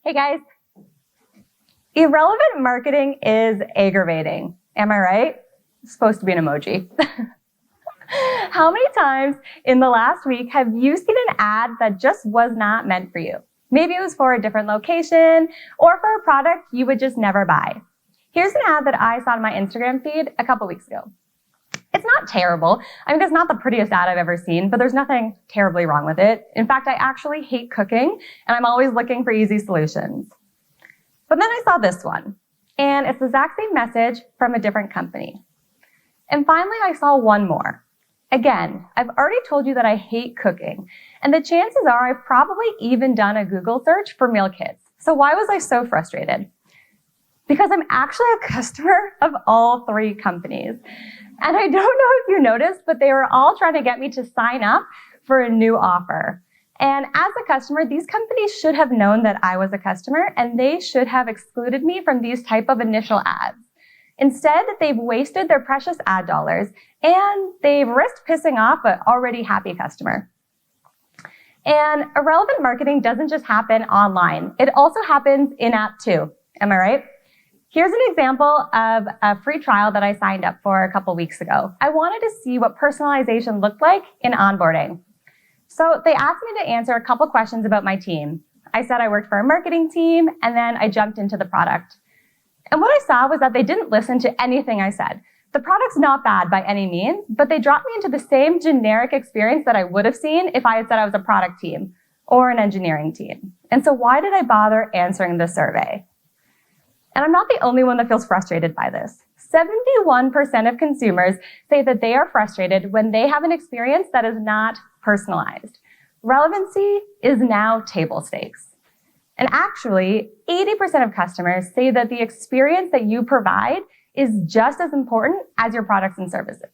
Hey guys, irrelevant marketing is aggravating. Am I right? It's supposed to be an emoji. How many times in the last week have you seen an ad that just was not meant for you? Maybe it was for a different location or for a product you would just never buy. Here's an ad that I saw on my Instagram feed a couple weeks ago. It's not terrible. I mean, it's not the prettiest ad I've ever seen, but there's nothing terribly wrong with it. In fact, I actually hate cooking, and I'm always looking for easy solutions. But then I saw this one, and it's the exact same message from a different company. And finally, I saw one more. Again, I've already told you that I hate cooking, and the chances are I've probably even done a Google search for meal kits. So why was I so frustrated? Because I'm actually a customer of all three companies. And I don't know if you noticed, but they were all trying to get me to sign up for a new offer. And as a customer, these companies should have known that I was a customer, and they should have excluded me from these type of initial ads. Instead, they've wasted their precious ad dollars, and they've risked pissing off an already happy customer. And irrelevant marketing doesn't just happen online. It also happens in-app too. Am I right? Here's an example of a free trial that I signed up for a couple weeks ago. I wanted to see what personalization looked like in onboarding. So they asked me to answer a couple questions about my team. I said I worked for a marketing team, and then I jumped into the product. And what I saw was that they didn't listen to anything I said. The product's not bad by any means, but they dropped me into the same generic experience that I would have seen if I had said I was a product team or an engineering team. And so why did I bother answering the survey? And I'm not the only one that feels frustrated by this. 71% of consumers say that they are frustrated when they have an experience that is not personalized. Relevancy is now table stakes. And actually, 80% of customers say that the experience that you provide is just as important as your products and services.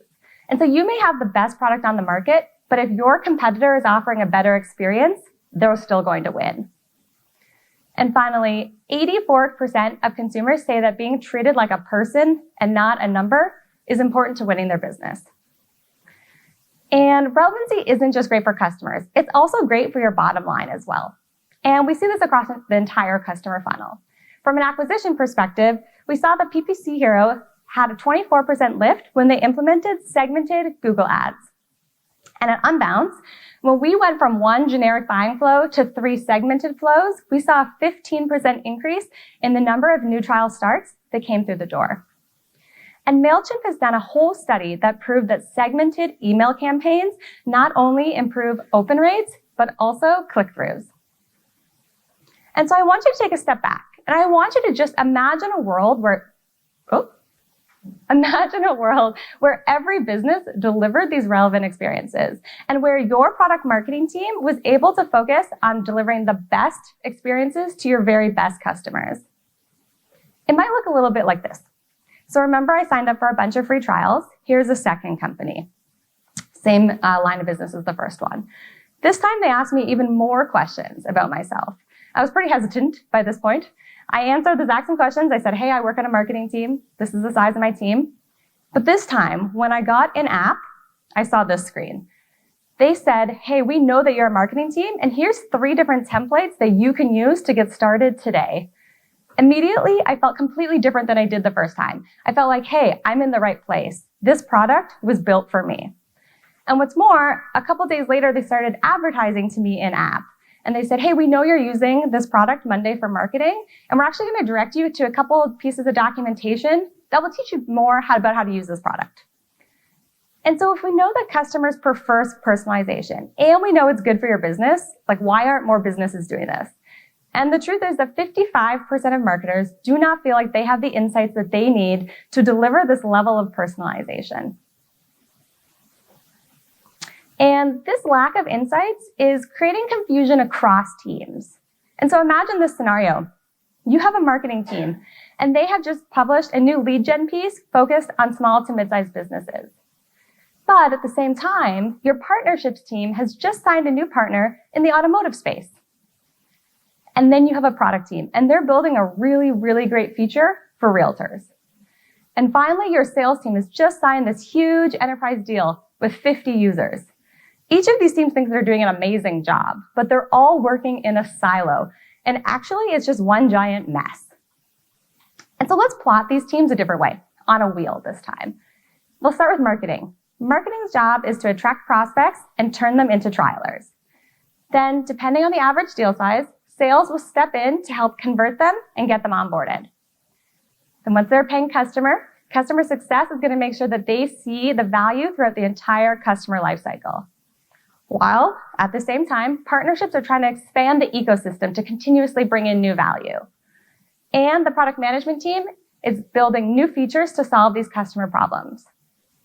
And so you may have the best product on the market, but if your competitor is offering a better experience, they're still going to win. And finally, 84% of consumers say that being treated like a person and not a number is important to winning their business. And relevancy isn't just great for customers. It's also great for your bottom line as well. And we see this across the entire customer funnel. From an acquisition perspective, we saw that PPC Hero had a 24% lift when they implemented segmented Google ads. And at Unbounce, when we went from one generic buying flow to 3 segmented flows, we saw a 15% increase in the number of new trial starts that came through the door. And MailChimp has done a whole study that proved that segmented email campaigns not only improve open rates, but also click-throughs. And so I want you to take a step back, and I want you to just imagine a world where every business delivered these relevant experiences and where your product marketing team was able to focus on delivering the best experiences to your very best customers. It might look a little bit like this. So remember, I signed up for a bunch of free trials. Here's a second company. Same line of business as the first one. This time they asked me even more questions about myself. I was pretty hesitant by this point. I answered the exact same questions. I said, hey, I work on a marketing team. This is the size of my team. But this time, when I got in app, I saw this screen. They said, hey, we know that you're a marketing team, and here's 3 different templates that you can use to get started today. Immediately, I felt completely different than I did the first time. I felt like, hey, I'm in the right place. This product was built for me. And what's more, a couple days later, they started advertising to me in app. And they said, hey, we know you're using this product Monday for marketing, and we're actually going to direct you to a couple of pieces of documentation that will teach you more about how to use this product. And so if we know that customers prefer personalization, and we know it's good for your business, like why aren't more businesses doing this? And the truth is that 55% of marketers do not feel like they have the insights that they need to deliver this level of personalization. And this lack of insights is creating confusion across teams. And so imagine this scenario. You have a marketing team, and they have just published a new lead gen piece focused on small to mid-sized businesses. But at the same time, your partnerships team has just signed a new partner in the automotive space. And then you have a product team, and they're building a really, really great feature for realtors. And finally, your sales team has just signed this huge enterprise deal with 50 users. Each of these teams thinks they're doing an amazing job, but they're all working in a silo. And actually, it's just one giant mess. And so let's plot these teams a different way, on a wheel this time. We'll start with marketing. Marketing's job is to attract prospects and turn them into trialers. Then, depending on the average deal size, sales will step in to help convert them and get them onboarded. And once they're a paying customer, customer success is going to make sure that they see the value throughout the entire customer lifecycle. While, at the same time, partnerships are trying to expand the ecosystem to continuously bring in new value. And the product management team is building new features to solve these customer problems.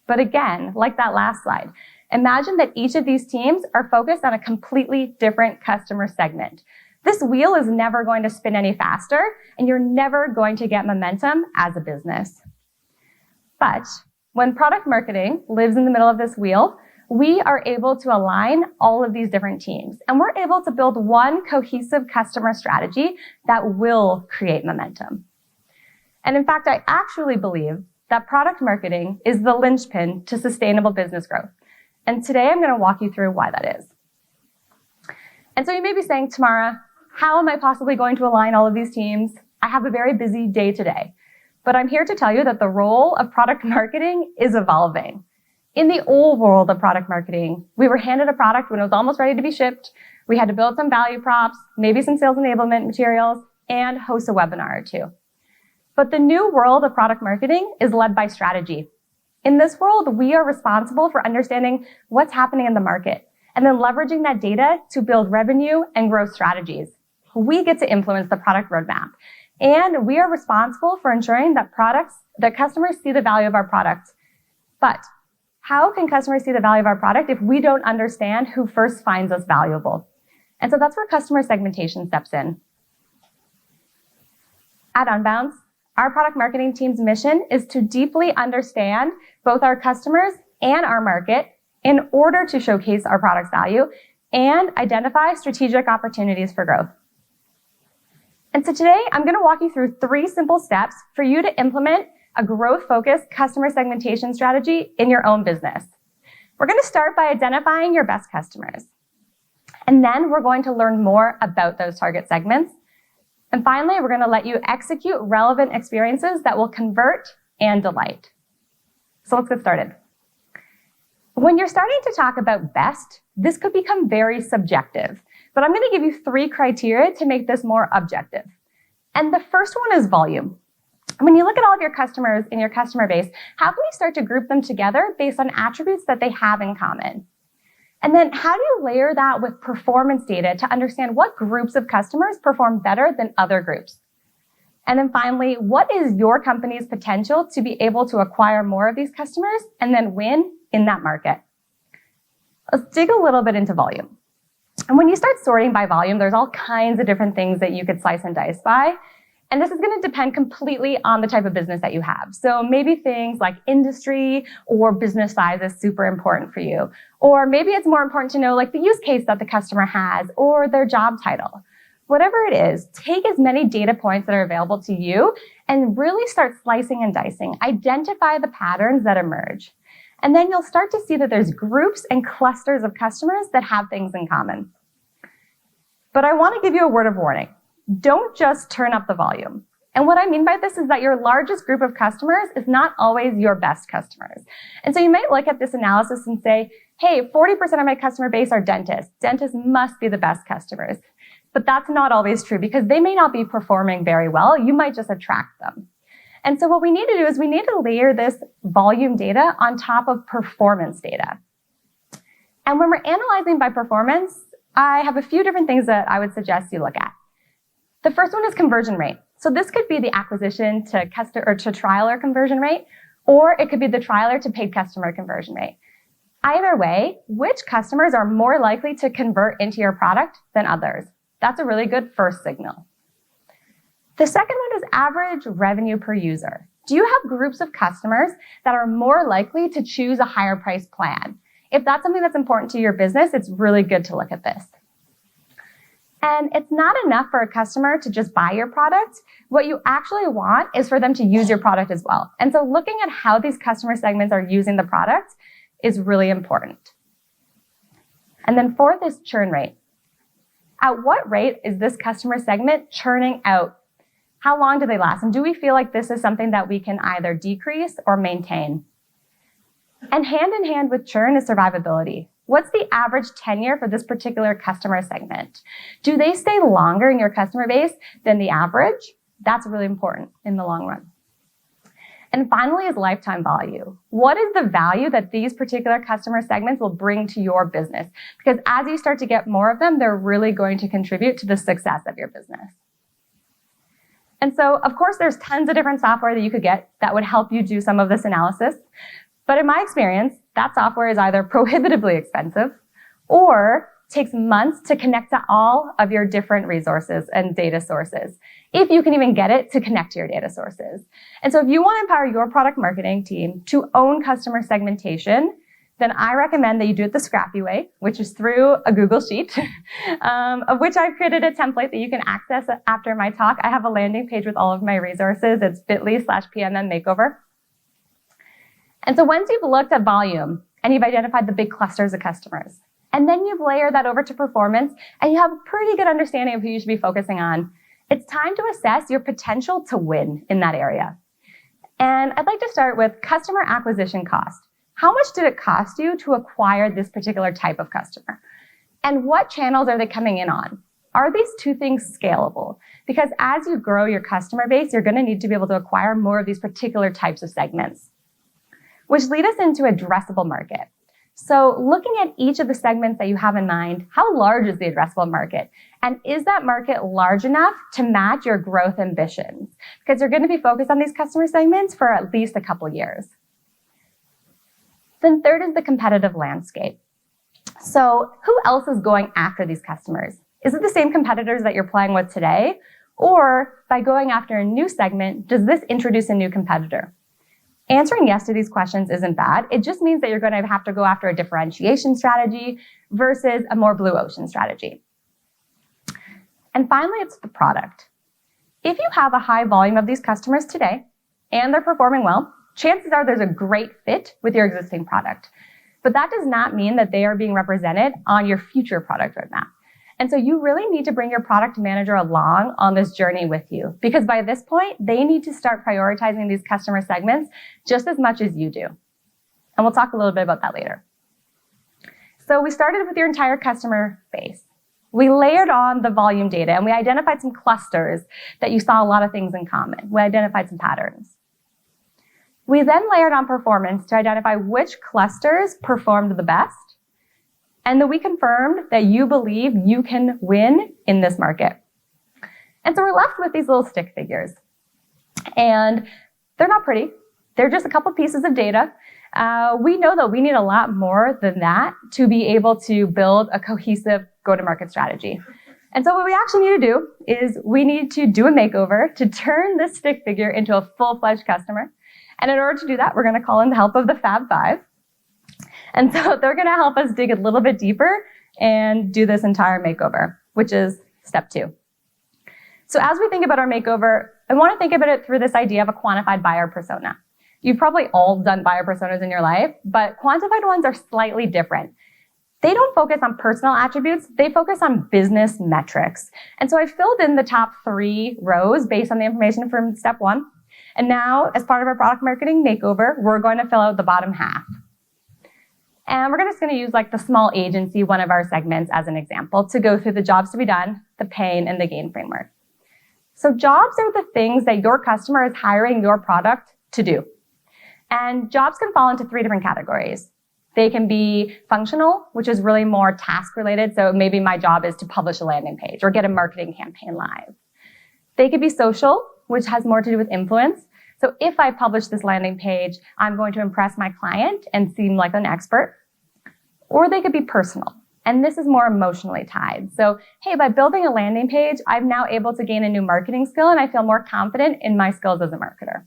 But again, like that last slide, imagine that each of these teams are focused on a completely different customer segment. This wheel is never going to spin any faster, and you're never going to get momentum as a business. But when product marketing lives in the middle of this wheel, we are able to align all of these different teams, and we're able to build one cohesive customer strategy that will create momentum. And in fact, I actually believe that product marketing is the linchpin to sustainable business growth. And today I'm going to walk you through why that is. And so you may be saying, Tamara, how am I possibly going to align all of these teams? I have a very busy day today. But I'm here to tell you that the role of product marketing is evolving. In the old world of product marketing, we were handed a product when it was almost ready to be shipped. We had to build some value props, maybe some sales enablement materials, and host a webinar or two. But the new world of product marketing is led by strategy. In this world, we are responsible for understanding what's happening in the market and then leveraging that data to build revenue and growth strategies. We get to influence the product roadmap. And we are responsible for ensuring that customers see the value of our product. But how can customers see the value of our product if we don't understand who first finds us valuable? And so that's where customer segmentation steps in. At Unbounce, our product marketing team's mission is to deeply understand both our customers and our market in order to showcase our product's value and identify strategic opportunities for growth. And so today, I'm going to walk you through 3 simple steps for you to implement a growth-focused customer segmentation strategy in your own business. We're going to start by identifying your best customers. And then we're going to learn more about those target segments. And finally, we're going to let you execute relevant experiences that will convert and delight. So let's get started. When you're starting to talk about best, this could become very subjective. But I'm going to give you 3 criteria to make this more objective. And the first one is volume. When you look at all of your customers in your customer base, how can you start to group them together based on attributes that they have in common? And then how do you layer that with performance data to understand what groups of customers perform better than other groups? And then finally, what is your company's potential to be able to acquire more of these customers and then win in that market? Let's dig a little bit into volume. And when you start sorting by volume, there's all kinds of different things that you could slice and dice by. And this is going to depend completely on the type of business that you have. So maybe things like industry or business size is super important for you. Or maybe it's more important to know like the use case that the customer has or their job title. Whatever it is, take as many data points that are available to you and really start slicing and dicing. Identify the patterns that emerge. And then you'll start to see that there's groups and clusters of customers that have things in common. But I want to give you a word of warning. Don't just turn up the volume. And what I mean by this is that your largest group of customers is not always your best customers. And so you might look at this analysis and say, hey, 40% of my customer base are dentists. Dentists must be the best customers. But that's not always true because they may not be performing very well. You might just attract them. And so what we need to do is we need to layer this volume data on top of performance data. And when we're analyzing by performance, I have a few different things that I would suggest you look at. The first one is conversion rate. So this could be the acquisition to customer or to trialer conversion rate, or it could be the trialer to paid customer conversion rate. Either way, which customers are more likely to convert into your product than others? That's a really good first signal. The second one is average revenue per user. Do you have groups of customers that are more likely to choose a higher price plan? If that's something that's important to your business, it's really good to look at this. And it's not enough for a customer to just buy your product. What you actually want is for them to use your product as well. And so looking at how these customer segments are using the product is really important. And then fourth is churn rate. At what rate is this customer segment churning out? How long do they last? And do we feel like this is something that we can either decrease or maintain? And hand in hand with churn is survivability. What's the average tenure for this particular customer segment? Do they stay longer in your customer base than the average? That's really important in the long run. And finally is lifetime value. What is the value that these particular customer segments will bring to your business? Because as you start to get more of them, they're really going to contribute to the success of your business. And so, of course, there's tons of different software that you could get that would help you do some of this analysis. But in my experience, that software is either prohibitively expensive or takes months to connect to all of your different resources and data sources, if you can even get it to connect to your data sources. And so if you want to empower your product marketing team to own customer segmentation, then I recommend that you do it the scrappy way, which is through a Google Sheet, of which I've created a template that you can access after my talk. I have a landing page with all of my resources. It's bit.ly/PMM makeover. And so once you've looked at volume and you've identified the big clusters of customers, and then you've layered that over to performance, and you have a pretty good understanding of who you should be focusing on, it's time to assess your potential to win in that area. And I'd like to start with customer acquisition cost. How much did it cost you to acquire this particular type of customer? And what channels are they coming in on? Are these two things scalable? Because as you grow your customer base, you're going to need to be able to acquire more of these particular types of segments, which lead us into addressable market. So looking at each of the segments that you have in mind, how large is the addressable market? And is that market large enough to match your growth ambitions? Because you're going to be focused on these customer segments for at least a couple years. Then third is the competitive landscape. So who else is going after these customers? Is it the same competitors that you're playing with today? Or by going after a new segment, does this introduce a new competitor? Answering yes to these questions isn't bad. It just means that you're going to have to go after a differentiation strategy versus a more blue ocean strategy. And finally, it's the product. If you have a high volume of these customers today and they're performing well, chances are there's a great fit with your existing product. But that does not mean that they are being represented on your future product roadmap. And so you really need to bring your product manager along on this journey with you, because by this point, they need to start prioritizing these customer segments just as much as you do. And we'll talk a little bit about that later. So we started with your entire customer base. We layered on the volume data and we identified some clusters that you saw a lot of things in common. We identified some patterns. We then layered on performance to identify which clusters performed the best. And then we confirmed that you believe you can win in this market. And so we're left with these little stick figures. And they're not pretty. They're just a couple pieces of data. We know that we need a lot more than that to be able to build a cohesive go-to-market strategy. And so what we actually need to do is we need to do a makeover to turn this stick figure into a full-fledged customer. And in order to do that, we're going to call in the help of the Fab Five. And so they're going to help us dig a little bit deeper and do this entire makeover, which is step 2. So as we think about our makeover, I want to think about it through this idea of a quantified buyer persona. You've probably all done buyer personas in your life, but quantified ones are slightly different. They don't focus on personal attributes, they focus on business metrics. And so I filled in the top 3 rows based on the information from step 1. And now, as part of our product marketing makeover, we're going to fill out the bottom half. And we're just going to use like the small agency, one of our segments, as an example to go through the jobs to be done, the pain, and the gain framework. So jobs are the things that your customer is hiring your product to do. And jobs can fall into 3 different categories. They can be functional, which is really more task related. So maybe my job is to publish a landing page or get a marketing campaign live. They could be social, which has more to do with influence. So if I publish this landing page, I'm going to impress my client and seem like an expert. Or they could be personal. And this is more emotionally tied. So, hey, by building a landing page, I'm now able to gain a new marketing skill and I feel more confident in my skills as a marketer.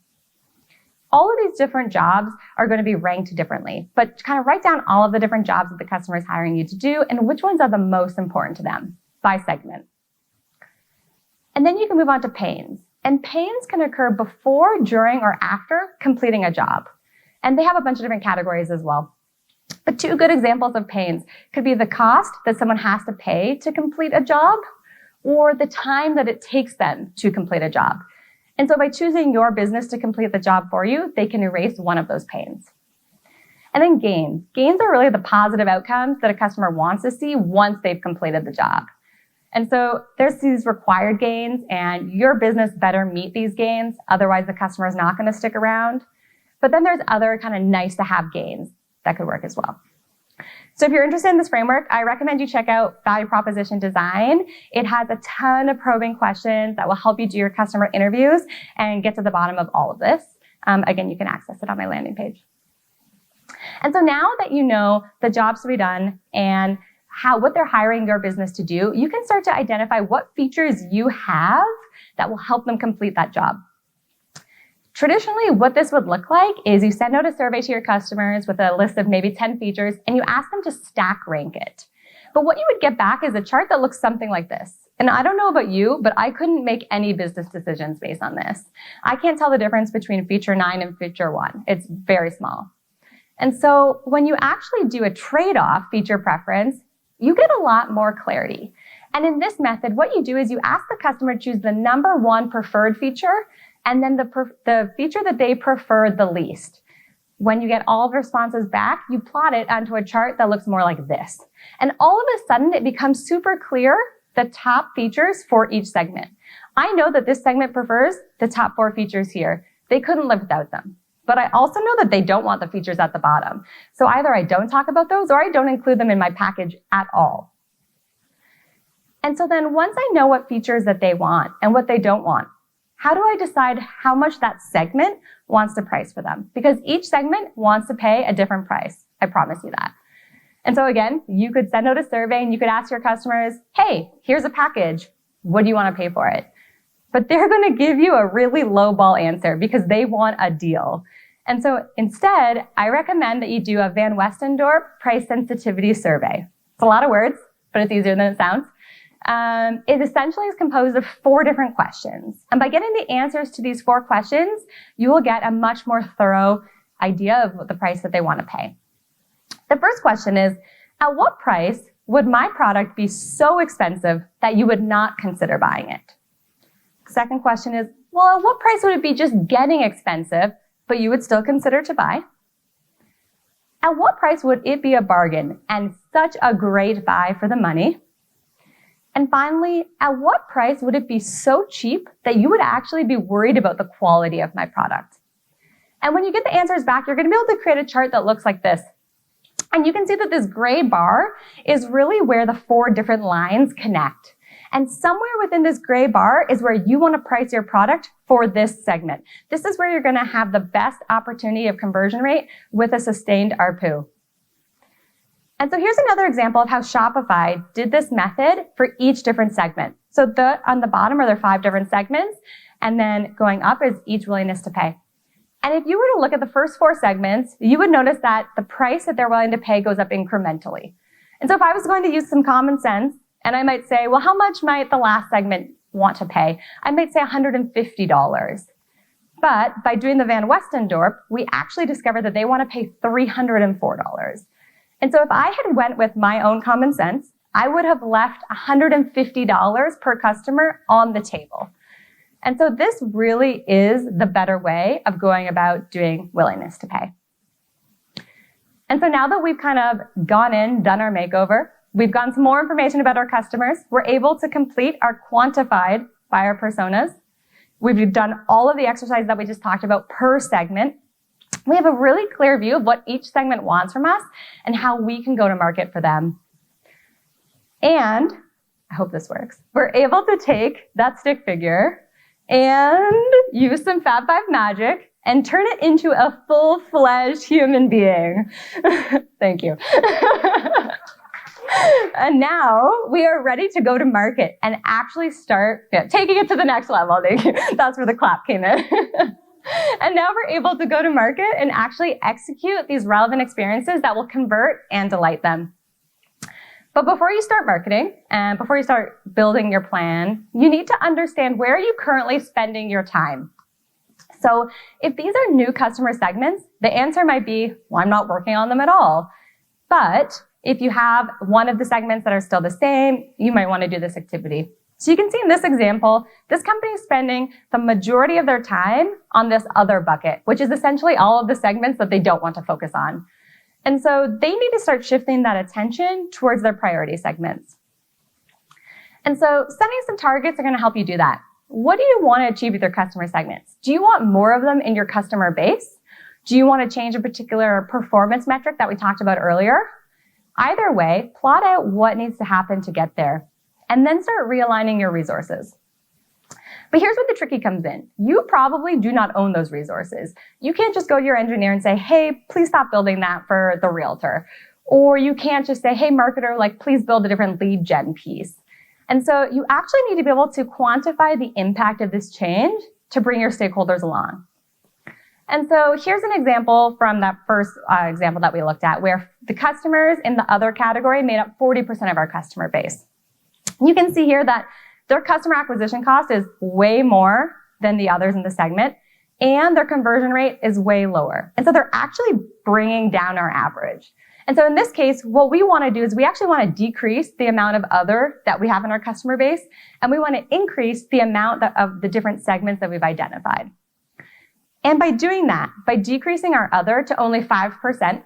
All of these different jobs are going to be ranked differently, but kind of write down all of the different jobs that the customer is hiring you to do and which ones are the most important to them by segment. And then you can move on to pains. And pains can occur before, during, or after completing a job. And they have a bunch of different categories as well. But two good examples of pains could be the cost that someone has to pay to complete a job or the time that it takes them to complete a job. And so by choosing your business to complete the job for you, they can erase one of those pains. And then gains. Gains are really the positive outcomes that a customer wants to see once they've completed the job. And so there's these required gains, and your business better meet these gains. Otherwise, the customer is not going to stick around. But then there's other kind of nice to have gains that could work as well. So if you're interested in this framework, I recommend you check out Value Proposition Design. It has a ton of probing questions that will help you do your customer interviews and get to the bottom of all of this. Again, you can access it on my landing page. And so now that you know the jobs to be done and what they're hiring your business to do, you can start to identify what features you have that will help them complete that job. Traditionally, what this would look like is you send out a survey to your customers with a list of maybe 10 features, and you ask them to stack rank it. But what you would get back is a chart that looks something like this. And I don't know about you, but I couldn't make any business decisions based on this. I can't tell the difference between feature 9 and feature 1. It's very small. And so when you actually do a trade-off feature preference, you get a lot more clarity. And in this method, what you do is you ask the customer to choose the number 1 preferred feature and then the feature that they prefer the least. When you get all the responses back, you plot it onto a chart that looks more like this. And all of a sudden, it becomes super clear the top features for each segment. I know that this segment prefers the top 4 features here. They couldn't live without them. But I also know that they don't want the features at the bottom. So either I don't talk about those or I don't include them in my package at all. And so then once I know what features that they want and what they don't want, how do I decide how much that segment wants to price for them? Because each segment wants to pay a different price. I promise you that. And so again, you could send out a survey and you could ask your customers, hey, here's a package. What do you want to pay for it? But they're going to give you a really lowball answer because they want a deal. And so instead, I recommend that you do a Van Westendorp price sensitivity survey. It's a lot of words, but it's easier than it sounds. It essentially is composed of 4 different questions. And by getting the answers to these 4 questions, you will get a much more thorough idea of what the price that they want to pay. The first question is, at what price would my product be so expensive that you would not consider buying it? Second question is, well, at what price would it be just getting expensive, but you would still consider to buy? At what price would it be a bargain and such a great buy for the money? And finally, at what price would it be so cheap that you would actually be worried about the quality of my product? And when you get the answers back, you're going to be able to create a chart that looks like this. And you can see that this gray bar is really where the 4 different lines connect. And somewhere within this gray bar is where you want to price your product for this segment. This is where you're going to have the best opportunity of conversion rate with a sustained ARPU. And so here's another example of how Shopify did this method for each different segment. So on the bottom are their 5 different segments, and then going up is each willingness to pay. And if you were to look at the first 4 segments, you would notice that the price that they're willing to pay goes up incrementally. And so if I was going to use some common sense, and I might say, well, how much might the last segment want to pay? I might say $150. But by doing the Van Westendorp, we actually discovered that they want to pay $304. And so if I had went with my own common sense, I would have left $150 per customer on the table. And so this really is the better way of going about doing willingness to pay. And so now that we've kind of gone in, done our makeover, we've gotten some more information about our customers, we're able to complete our quantified buyer personas. We've done all of the exercises that we just talked about per segment. We have a really clear view of what each segment wants from us and how we can go to market for them. And I hope this works. We're able to take that stick figure and use some Fab 5 magic and turn it into a full-fledged human being. Thank you. And now we are ready to go to market and actually start taking it to the next level. That's where the clap came in. And now we're able to go to market and actually execute these relevant experiences that will convert and delight them. But before you start marketing and before you start building your plan, you need to understand where are you currently spending your time. So if these are new customer segments, the answer might be, well, I'm not working on them at all. But if you have one of the segments that are still the same, you might want to do this activity. So you can see in this example, this company is spending the majority of their time on this other bucket, which is essentially all of the segments that they don't want to focus on. And so they need to start shifting that attention towards their priority segments. And so setting some targets are going to help you do that. What do you want to achieve with your customer segments? Do you want more of them in your customer base? Do you want to change a particular performance metric that we talked about earlier? Either way, plot out what needs to happen to get there, and then start realigning your resources. But here's where the tricky comes in. You probably do not own those resources. You can't just go to your engineer and say, hey, please stop building that for the realtor. Or you can't just say, hey, marketer, please build a different lead gen piece. And so you actually need to be able to quantify the impact of this change to bring your stakeholders along. And so here's an example from that first example that we looked at, where the customers in the other category made up 40% of our customer base. You can see here that their customer acquisition cost is way more than the others in the segment, and their conversion rate is way lower. And so they're actually bringing down our average. And so in this case, what we want to do is we actually want to decrease the amount of other that we have in our customer base, and we want to increase the amount of the different segments that we've identified. And by doing that, by decreasing our other to only 5%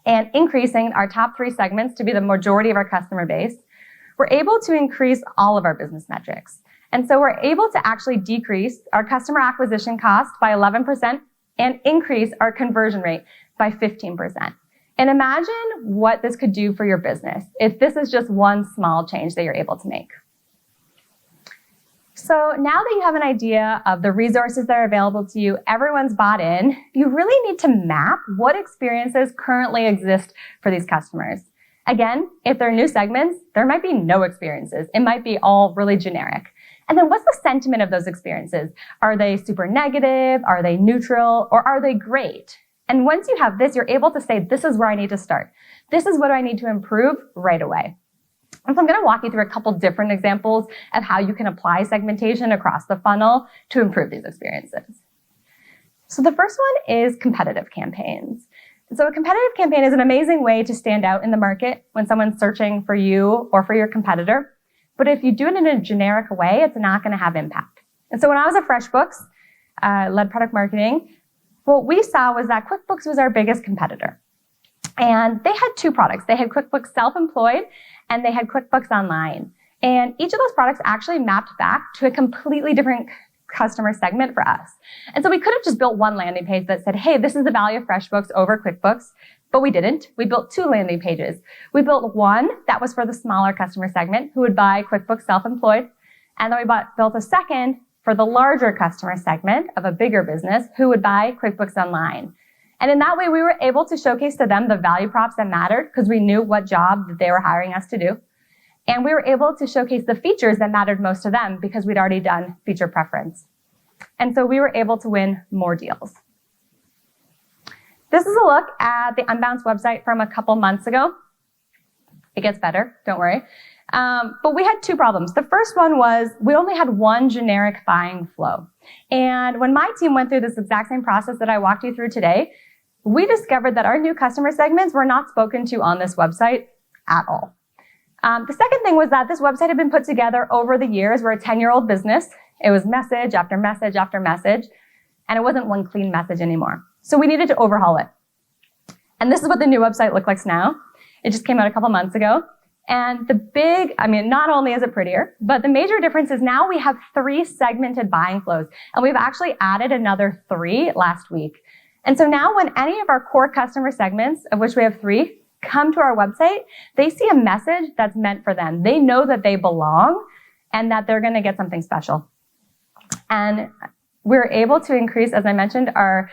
and increasing our top 3 segments to be the majority of our customer base, we're able to increase all of our business metrics. And so we're able to actually decrease our customer acquisition cost by 11% and increase our conversion rate by 15%. And imagine what this could do for your business if this is just one small change that you're able to make. So now that you have an idea of the resources that are available to you, everyone's bought in, you really need to map what experiences currently exist for these customers. Again, if they're new segments, there might be no experiences. It might be all really generic. And then what's the sentiment of those experiences? Are they super negative? Are they neutral? Or are they great? And once you have this, you're able to say, this is where I need to start. This is what I need to improve right away. And so I'm going to walk you through a couple different examples of how you can apply segmentation across the funnel to improve these experiences. So the first one is competitive campaigns. So a competitive campaign is an amazing way to stand out in the market when someone's searching for you or for your competitor. But if you do it in a generic way, it's not going to have impact. And so when I was at FreshBooks, led product marketing, what we saw was that QuickBooks was our biggest competitor. And they had 2 products. They had QuickBooks Self-Employed and they had QuickBooks Online. And each of those products actually mapped back to a completely different customer segment for us. And so we could have just built one landing page that said, hey, this is the value of FreshBooks over QuickBooks, but we didn't. We built 2 landing pages. We built one that was for the smaller customer segment who would buy QuickBooks Self-Employed, and then we built a second for the larger customer segment of a bigger business who would buy QuickBooks Online. And in that way, we were able to showcase to them the value props that mattered because we knew what job that they were hiring us to do. And we were able to showcase the features that mattered most to them because we'd already done feature preference. And so we were able to win more deals. This is a look at the Unbounce website from a couple months ago. It gets better, don't worry. But we had 2 problems. The first one was we only had one generic buying flow. And when my team went through this exact same process that I walked you through today, we discovered that our new customer segments were not spoken to on this website at all. The second thing was that this website had been put together over the years. We're a 10-year-old business. It was message after message after message, and it wasn't one clean message anymore. So we needed to overhaul it. And this is what the new website looks like now. It just came out a couple months ago. And not only is it prettier, but the major difference is now we have 3 segmented buying flows, and we've actually added another 3 last week. And so now when any of our core customer segments, of which we have 3, come to our website, they see a message that's meant for them. They know that they belong and that they're going to get something special. And we're able to increase, as I mentioned, our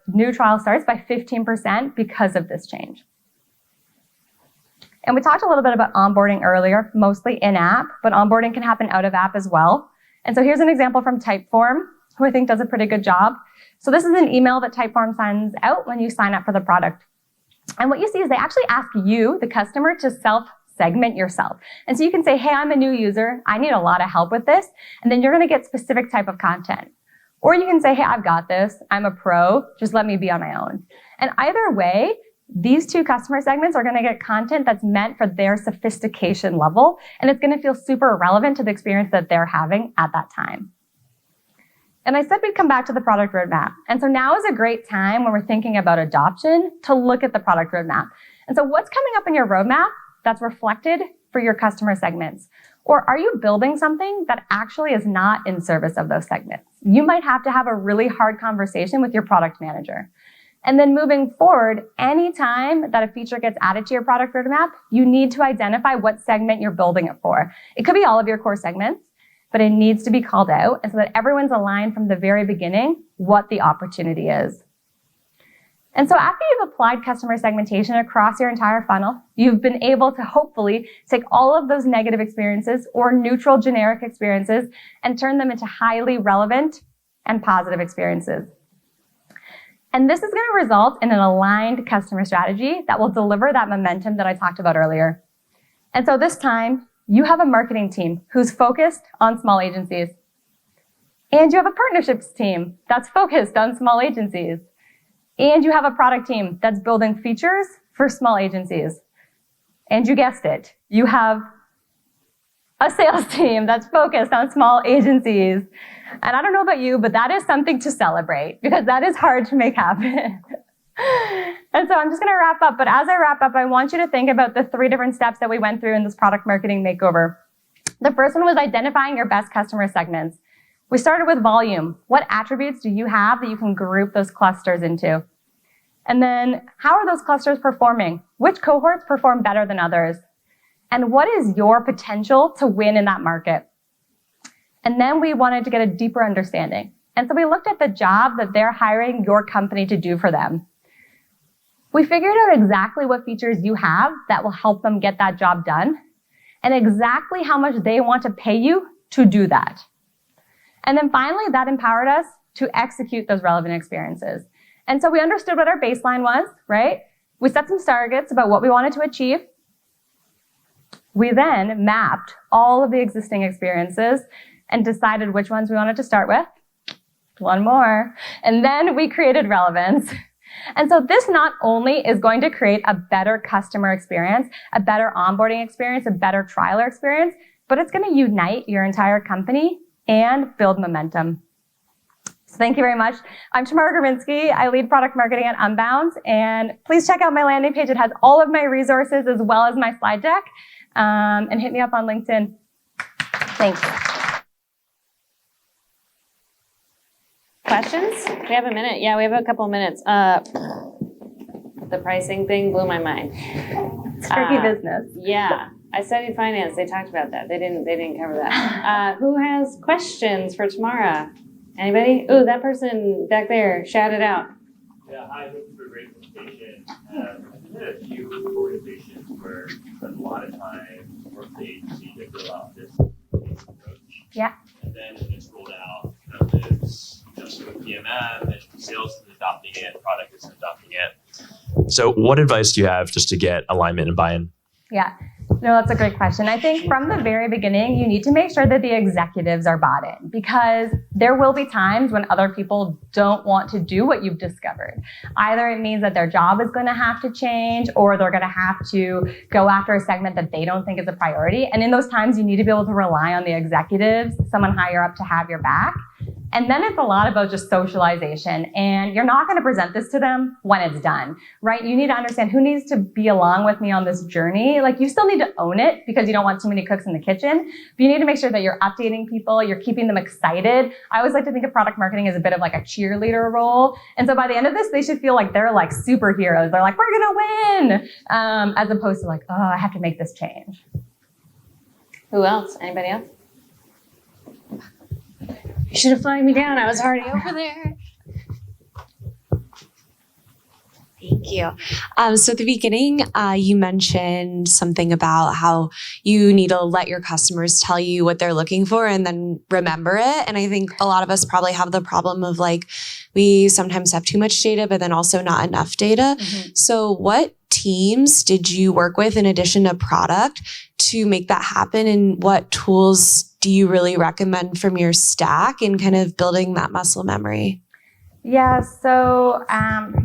new trial starts by 15% because of this change. And we talked a little bit about onboarding earlier, mostly in-app, but onboarding can happen out of app as well. And so here's an example from Typeform, who I think does a pretty good job. So this is an email that Typeform sends out when you sign up for the product. And what you see is they actually ask you, the customer, to self-segment yourself. And so you can say, hey, I'm a new user. I need a lot of help with this. And then you're going to get specific type of content. Or you can say, hey, I've got this. I'm a pro. Just let me be on my own. And either way, these two customer segments are going to get content that's meant for their sophistication level, and it's going to feel super relevant to the experience that they're having at that time. And I said we'd come back to the product roadmap. And so now is a great time when we're thinking about adoption to look at the product roadmap. And so what's coming up in your roadmap that's reflected for your customer segments? Or are you building something that actually is not in service of those segments? You might have to have a really hard conversation with your product manager. And then moving forward, anytime that a feature gets added to your product roadmap, you need to identify what segment you're building it for. It could be all of your core segments, but it needs to be called out and so that everyone's aligned from the very beginning what the opportunity is. And so after you've applied customer segmentation across your entire funnel, you've been able to hopefully take all of those negative experiences or neutral generic experiences and turn them into highly relevant and positive experiences. And this is going to result in an aligned customer strategy that will deliver that momentum that I talked about earlier. And so this time, you have a marketing team who's focused on small agencies. And you have a partnerships team that's focused on small agencies. And you have a product team that's building features for small agencies. And you guessed it, you have a sales team that's focused on small agencies. And I don't know about you, but that is something to celebrate because that is hard to make happen. And so I'm just going to wrap up. But as I wrap up, I want you to think about the 3 different steps that we went through in this product marketing makeover. The first one was identifying your best customer segments. We started with volume. What attributes do you have that you can group those clusters into? And then how are those clusters performing? Which cohorts perform better than others? And what is your potential to win in that market? And then we wanted to get a deeper understanding. And so we looked at the job that they're hiring your company to do for them. We figured out exactly what features you have that will help them get that job done and exactly how much they want to pay you to do that. And then finally, that empowered us to execute those relevant experiences. And so we understood what our baseline was, right? We set some targets about what we wanted to achieve. We then mapped all of the existing experiences and decided which ones we wanted to start with. One more. And then we created relevance. And so this not only is going to create a better customer experience, a better onboarding experience, a better trialer experience, but it's going to unite your entire company and build momentum. So thank you very much. I'm Tamara Grabinski. I lead product marketing at Unbound. And please check out my landing page. It has all of my resources as well as my slide deck. And hit me up on LinkedIn. Thanks. Questions? We have a minute. Yeah, we have a couple minutes. The pricing thing blew my mind. It's tricky business. Yeah. I studied finance. They talked about that. They didn't cover that. Who has questions for Tamara? Anybody? Ooh, that person back there, shout it out. Yeah, hi, thank you for a great presentation. I've been at a few organizations where you spend a lot of time working with the agency to build out this approach. Yeah. And then it gets rolled out, kind of lives, sort of PMM, and sales is adopting it, product is adopting it. So what advice do you have just to get alignment and buy-in? Yeah. No, that's a great question. I think from the very beginning, you need to make sure that the executives are bought in because there will be times when other people don't want to do what you've discovered. Either it means that their job is going to have to change or they're going to have to go after a segment that they don't think is a priority. And in those times, you need to be able to rely on the executives, someone higher up to have your back. And then it's a lot about just socialization. And you're not going to present this to them when it's done, right? You need to understand who needs to be along with me on this journey. Like you still need to own it because you don't want too many cooks in the kitchen. But you need to make sure that you're updating people, you're keeping them excited. I always like to think of product marketing as a bit of like a cheerleader role. And so by the end of this, they should feel like they're like superheroes. They're like, we're going to win. As opposed to like, oh, I have to make this change. Who else? Anybody else? You should have flagged me down. I was already over there. Thank you. So at the beginning, you mentioned something about how you need to let your customers tell you what they're looking for and then remember it. And I think a lot of us probably have the problem of like, we sometimes have too much data, but then also not enough data. Mm-hmm. So what teams did you work with in addition to product to make that happen? And what tools do you really recommend from your stack in kind of building that muscle memory? Yeah, so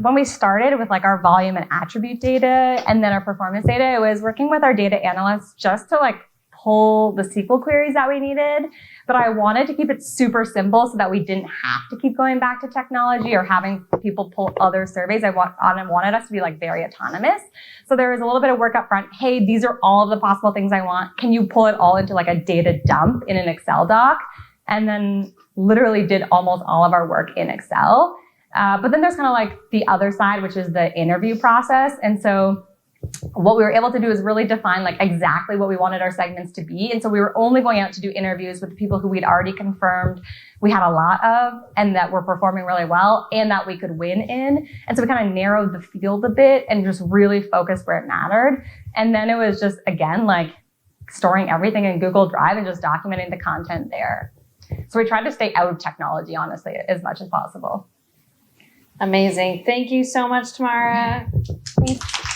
when we started with like our volume and attribute data and then our performance data, it was working with our data analysts just to like pull the SQL queries that we needed. But I wanted to keep it super simple so that we didn't have to keep going back to technology or having people pull other surveys. I wanted us to be like very autonomous. So there was a little bit of work up front. Hey, these are all of the possible things I want. Can you pull it all into like a data dump in an Excel doc? And then literally did almost all of our work in Excel. But then there's kind of like the other side, which is the interview process. And so what we were able to do is really define like exactly what we wanted our segments to be. And so we were only going out to do interviews with the people who we'd already confirmed we had a lot of and that were performing really well and that we could win in. And so we kind of narrowed the field a bit and just really focused where it mattered. And then it was just, again, like storing everything in Google Drive and just documenting the content there. So we tried to stay out of technology, honestly, as much as possible. Amazing. Thank you so much, Tamara. Thanks.